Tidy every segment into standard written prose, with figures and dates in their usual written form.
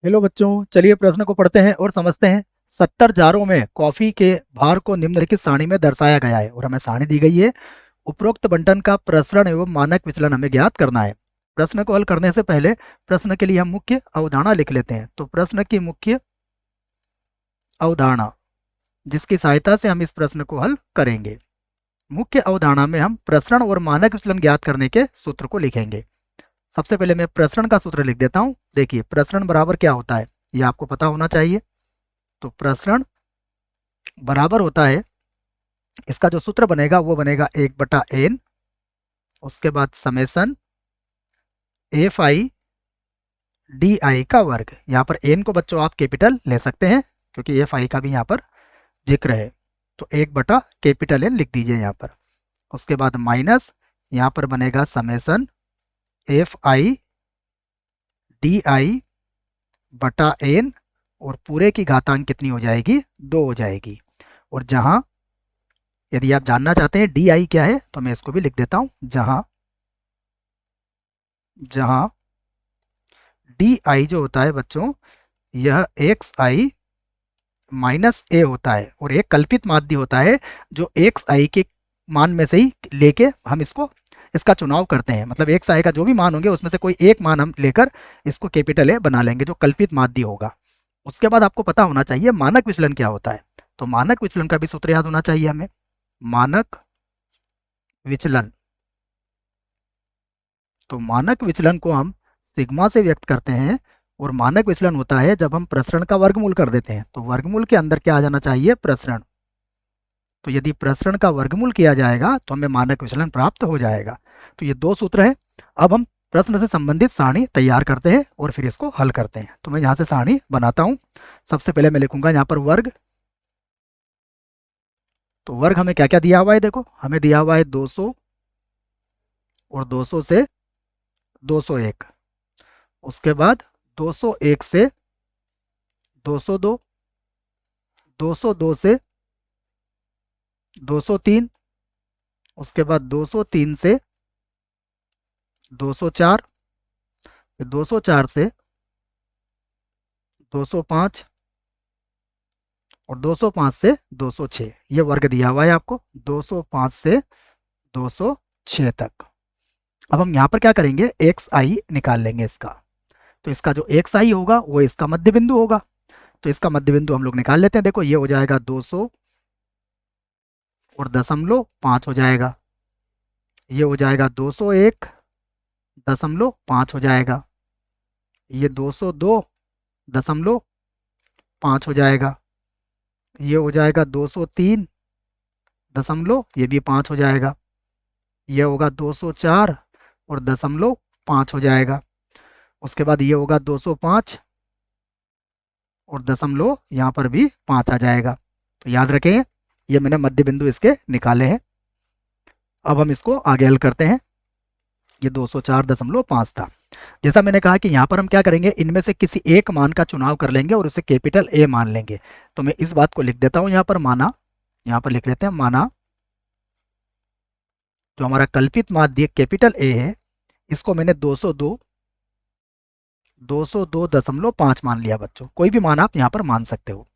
Hello बच्चों, चलिए प्रश्न को पढ़ते हैं और समझते हैं। 70 जारों में कॉफी के भार को निम्नलिखित सारणी में दर्शाया गया है और हमें सारणी दी गई है। उपरोक्त बंटन का प्रसरण एवं मानक विचलन हमें ज्ञात करना है। प्रश्न को हल करने से पहले प्रश्न के लिए हम मुख्य अवधारणा लिख लेते हैं। तो प्रश्न की मुख्य अवधारणा जिसकी सहायता से हम इस प्रश्न को हल करेंगे। मुख्य अवधारणा में हम प्रसरण और मानक विचलन ज्ञात करने के सूत्र को लिखेंगे। सबसे पहले मैं प्रसरण का सूत्र लिख देता हूं। देखिए, प्रसरण बराबर क्या होता है ये आपको पता होना चाहिए। तो प्रसरण बराबर होता है, इसका जो सूत्र बनेगा वो बनेगा 1/n, उसके बाद summation F I D I का वर्ग। यहाँ पर n को बच्चों आप कैपिटल ले सकते हैं क्योंकि एफ आई का भी यहाँ पर जिक्र है। तो 1/N लिख दीजिए यहाँ पर। उसके बाद माइनस यहाँ पर बनेगा summation F I D I बटा एन, और पूरे की घातांक कितनी हो जाएगी, 2 हो जाएगी। और जहां, यदि आप जानना चाहते हैं डी आई क्या है तो मैं इसको भी लिख देता हूं। जहां जहां डी आई जो होता है बच्चों, यह एक्स आई माइनस ए होता है और एक कल्पित माध्य होता है जो एक्स आई के मान में से ही लेके हम इसका चुनाव करते हैं। मतलब एक्स आई का जो भी मान होंगे उसमें से कोई एक मान हम लेकर इसको कैपिटल ए बना लेंगे जो कल्पित माध्य होगा। उसके बाद आपको पता होना चाहिए मानक विचलन क्या होता है। तो मानक विचलन का भी सूत्र याद होना चाहिए हमें। मानक विचलन, तो मानक विचलन को हम सिग्मा से व्यक्त करते हैं और मानक विचलन होता है जब हम प्रसरण का वर्गमूल कर देते हैं। तो वर्गमूल के अंदर क्या आ जाना चाहिए, प्रसरण। तो यदि प्रसरण का वर्गमूल किया जाएगा तो हमें मानक विचलन प्राप्त हो जाएगा। तो ये दो सूत्र हैं। अब हम प्रश्न से संबंधित सारणी तैयार करते हैं और फिर इसको हल करते हैं। तो मैं यहाँ से सारणी बनाता हूँ। सबसे पहले मैं लिखूंगा यहाँ पर वर्ग। तो वर्ग हमें क्या क्या दिया हुआ है, देखो हमें दिया हुआ है 200 और 200 से 201। उसके बाद 201 से 202, 202 से 203, उसके बाद 203 से 204, फिर 204 से 205 और 205 से 206। ये वर्ग दिया हुआ है आपको 205 से 206 तक। अब हम यहाँ पर क्या करेंगे, एक्स आई निकाल लेंगे इसका। तो इसका जो एक्स आई होगा वो इसका मध्य बिंदु होगा। तो इसका मध्य बिंदु हम लोग निकाल लेते हैं। देखो ये हो जाएगा 200 और 0.5 हो जाएगा। ये हो जाएगा 201.5 हो जाएगा। ये 202.5 हो जाएगा। ये हो जाएगा 203 दशमलव, ये भी 5 हो जाएगा। ये होगा 204 और 0.5 हो जाएगा। उसके बाद ये होगा 205 और दशमलव, यहाँ पर भी 5 आ जाएगा। तो याद रखें ये मैंने मध्य बिंदु इसके निकाले हैं। अब हम इसको आगे हल करते हैं। ये 204.5 था। जैसा मैंने कहा कि यहाँ पर हम क्या करेंगे, इनमें से किसी एक मान का चुनाव कर लेंगे और उसे कैपिटल ए मान लेंगे। तो मैं इस बात को लिख देता हूँ यहाँ पर, माना, यहाँ पर लिख लेते हैं माना जो हमारा कल्पित माध्य कैपिटल ए है, इसको मैंने 202.5 मान लिया बच्चों। कोई भी मान आप यहाँ पर मान सकते हो।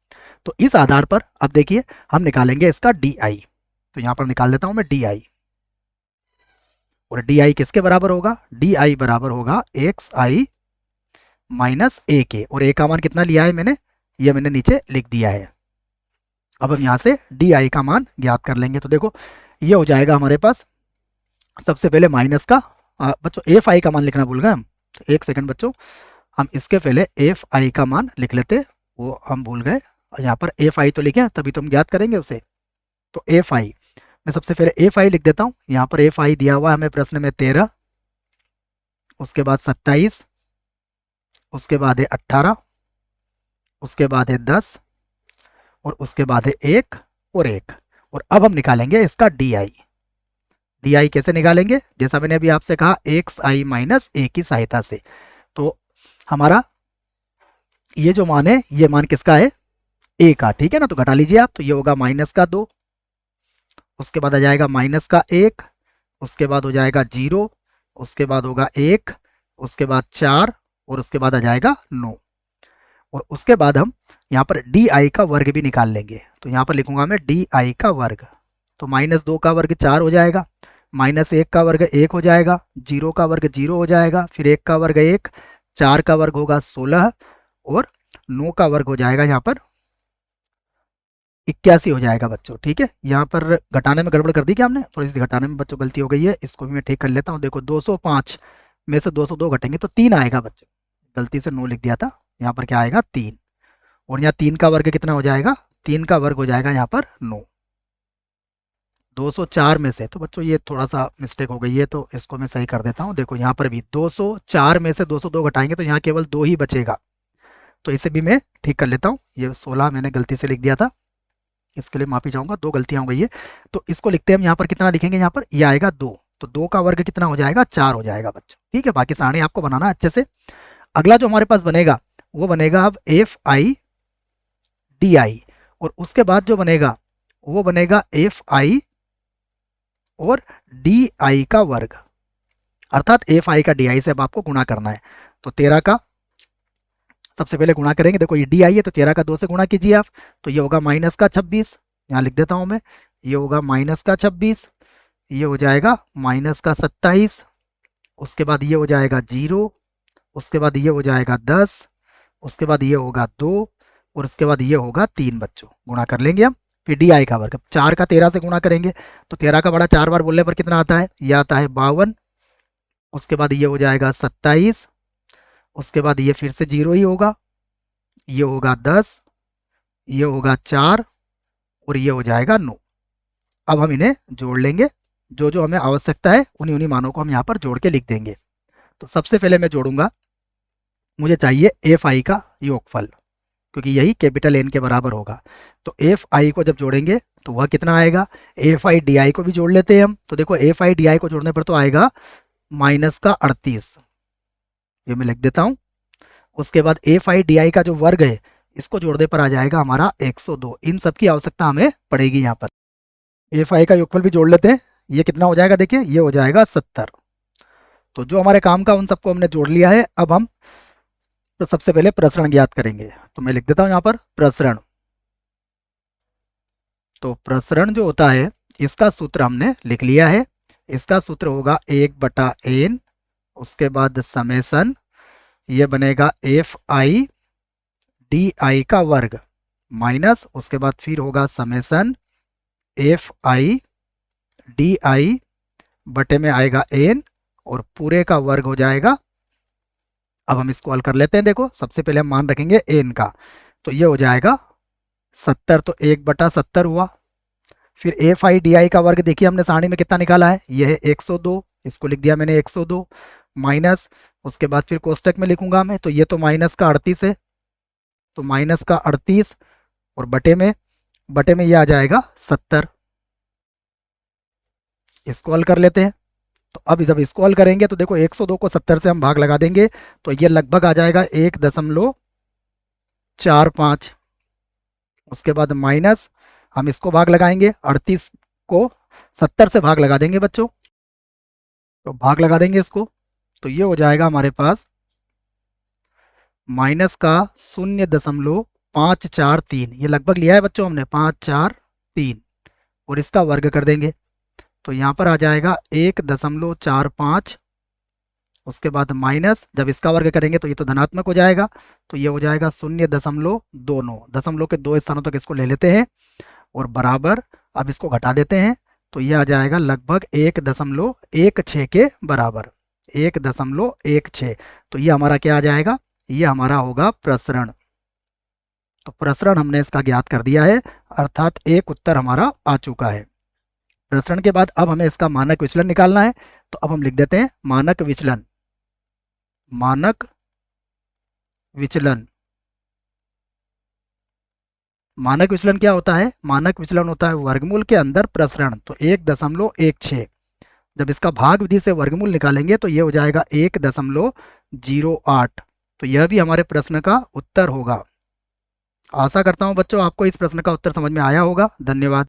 तो इस आधार पर अब देखिए हम निकालेंगे इसका डी आई। तो यहाँ पर निकाल देता हूँ मैं डी आई। और डी आई किसके बराबर होगा, डी आई बराबर होगा एक्स आई माइनस ए के। और ए का मान कितना लिया है मैंने, ये मैंने नीचे लिख दिया है। अब हम यहाँ से डी आई का मान ज्ञात कर लेंगे। तो देखो ये हो जाएगा हमारे पास, सबसे पहले माइनस का, बच्चों एफ आई का मान लिखना भूल गए हम। तो एक सेकंड बच्चों, हम इसके पहले एफ आई का मान लिख लेते, वो हम भूल गए। यहाँ पर एफ आई तो लिखे तभी तो हम ज्ञात करेंगे उसे। तो एफ आई, मैं सबसे पहले एफ आई लिख देता हूँ। यहाँ पर एफ आई दिया हुआ है हमें प्रश्न में 13, उसके बाद 27, उसके बाद है 18, उसके बाद है 10 और उसके बाद है 1 और 1। और अब हम निकालेंगे इसका डी आई। डी आई कैसे निकालेंगे, जैसा मैंने अभी आपसे कहा एक्स आई माइनस ए की सहायता से। तो हमारा ये जो मान है ये मान किसका है, ए का, ठीक है ना। तो घटा लीजिए आप। तो ये होगा माइनस का 2, उसके बाद आ जाएगा माइनस का 1, उसके बाद हो जाएगा 0, उसके बाद होगा 1, उसके बाद 4 और उसके बाद आ जाएगा 9। और उसके बाद हम यहाँ पर डी आई का वर्ग भी निकाल लेंगे। तो यहाँ पर लिखूंगा मैं डी आई का वर्ग। तो -2 का वर्ग 4 हो जाएगा, -1 का वर्ग 1 हो जाएगा, 0 का वर्ग 0 हो जाएगा, फिर 1 का वर्ग 1, 4 का वर्ग होगा 16 और 9 का वर्ग हो जाएगा यहाँ पर 81 हो जाएगा बच्चों। ठीक है, यहाँ पर घटाने में गड़बड़ कर दी क्या हमने, थोड़ी सी घटाने में बच्चों गलती हो गई है, इसको भी मैं ठीक कर लेता हूँ। देखो 205 में से 202 घटेंगे तो 3 आएगा बच्चों, गलती से 9 लिख दिया था, यहाँ पर क्या आएगा 3। और यहाँ 3 का वर्ग कितना हो जाएगा, 3 का वर्ग हो जाएगा यहाँ पर 9। 204 में से, तो बच्चों ये थोड़ा सा मिस्टेक हो गई है तो इसको मैं सही कर देता हूँ। देखो यहाँ पर भी 204 में से 202 घटाएंगे तो यहाँ केवल 2 ही बचेगा, तो इसे भी मैं ठीक कर लेता हूँ। ये 16 मैंने गलती से लिख दिया था, इसके लिए माफी चाहूंगा, 2 गलतियां हो गई है। तो इसको लिखते हैं हम, यहाँ पर कितना लिखेंगे, यहाँ पर ये आएगा 2, तो 2 का वर्ग कितना हो जाएगा, 4 हो जाएगा बच्चों। ठीक है, बाकी सारणी आपको बनाना अच्छे से। अगला जो हमारे पास बनेगा वो बनेगा अब एफ आई डी आई, और उसके बाद जो बनेगा वो बनेगा एफ आई और डी आई का वर्ग, अर्थात एफ आई का डी आई से अब आपको गुणा करना है। तो 13 का सबसे पहले गुणा करेंगे, देखो ये डी आई है तो 13 का 2 से गुणा कीजिए आप, तो ये होगा -26, यहाँ लिख देता हूं मैं, ये होगा -26, ये हो जाएगा -27, उसके बाद ये हो जाएगा 0, उसके बाद ये हो जाएगा 10, उसके बाद ये होगा 2 और उसके बाद ये होगा 3 बच्चों। गुणा कर लेंगे हम, फिर डी आई का वर्ग, 4 का 13 से गुणा करेंगे तो 13 का बड़ा 4 बार बोलने पर कितना आता है, ये आता है 52, उसके बाद ये हो जाएगा 27, उसके बाद ये फिर से 0 ही होगा, ये होगा 10, ये होगा 4 और ये हो जाएगा 9। अब हम इन्हें जोड़ लेंगे, जो जो हमें आवश्यकता है उन्हीं उन्हीं मानों को हम यहाँ पर जोड़ के लिख देंगे। तो सबसे पहले मैं जोड़ूंगा, मुझे चाहिए एफ आई का योगफल, क्योंकि यही कैपिटल एन के बराबर होगा। तो एफ आई को जब जोड़ेंगे तो वह कितना आएगा, एफ आई डी आई को भी जोड़ लेते हैं हम। तो देखो एफ आई डी आई को जोड़ने पर तो आएगा -38, ये मैं लिख देता हूं। उसके बाद एफ आई डी आई का जो वर्ग है इसको जोड़ने पर आ जाएगा हमारा 102। इन सब की आवश्यकता हमें पड़ेगी यहाँ पर। एफ आई का योगफल भी जोड़ लेते हैं, ये कितना हो जाएगा, देखिए ये हो जाएगा 70। तो जो हमारे काम का उन सबको हमने जोड़ लिया है। अब हम तो सबसे पहले प्रसरण ज्ञात करेंगे, तो मैं लिख देता हूं यहाँ पर प्रसरण। तो प्रसरण जो होता है इसका सूत्र हमने लिख लिया है, इसका सूत्र होगा 1/n, उसके बाद समेसन, ये बनेगा एफ आई डी आई का वर्ग माइनस, उसके बाद फिर होगा summation F I D I बटे में आएगा n और पूरे का वर्ग हो जाएगा। अब हम इसको हल कर लेते हैं। देखो सबसे पहले हम मान रखेंगे n का, तो ये हो जाएगा 70, तो 1/70 हुआ। फिर एफ आई डी आई का वर्ग देखिए हमने सारणी में कितना निकाला है, ये है 102, इसको लिख दिया मैंने 102 माइनस, उसके बाद फिर कोष्टक में लिखूंगा मैं, तो ये तो माइनस का 38 है, तो माइनस का 38 और बटे में ये आ जाएगा 70। इसको हल कर लेते हैं। तो अब जब इसको हल करेंगे तो देखो 102 को 70 से हम भाग लगा देंगे तो ये लगभग आ जाएगा 1.45। उसके बाद माइनस, हम इसको भाग लगाएंगे, 38 को 70 से भाग लगा देंगे बच्चों, तो भाग लगा देंगे इसको, तो ये हो जाएगा हमारे पास माइनस का 0.543, ये लगभग लिया है बच्चों हमने 543, और इसका वर्ग कर देंगे तो यहाँ पर आ जाएगा 1.45, उसके बाद माइनस, जब इसका वर्ग करेंगे तो ये तो धनात्मक हो जाएगा, तो ये हो जाएगा 0.29, दशमलव के 2 स्थानों तक इसको ले लेते हैं और बराबर, अब इसको घटा देते हैं तो ये आ जाएगा लगभग 1.16 के बराबर, 1.16। तो ये हमारा क्या आ जाएगा, ये हमारा होगा प्रसरण। तो प्रसरण हमने इसका ज्ञात कर दिया है, अर्थात एक उत्तर हमारा आ चुका है। प्रसरण के बाद अब हमें इसका मानक विचलन निकालना है, तो अब हम लिख देते हैं मानक विचलन। मानक विचलन, मानक विचलन क्या होता है, मानक विचलन होता है वर्गमूल के अंदर प्रसरण, तो 1.16। जब इसका भाग विधि से वर्गमूल निकालेंगे तो ये हो जाएगा 1.08। तो यह भी हमारे प्रश्न का उत्तर होगा। आशा करता हूं बच्चों आपको इस प्रश्न का उत्तर समझ में आया होगा। धन्यवाद।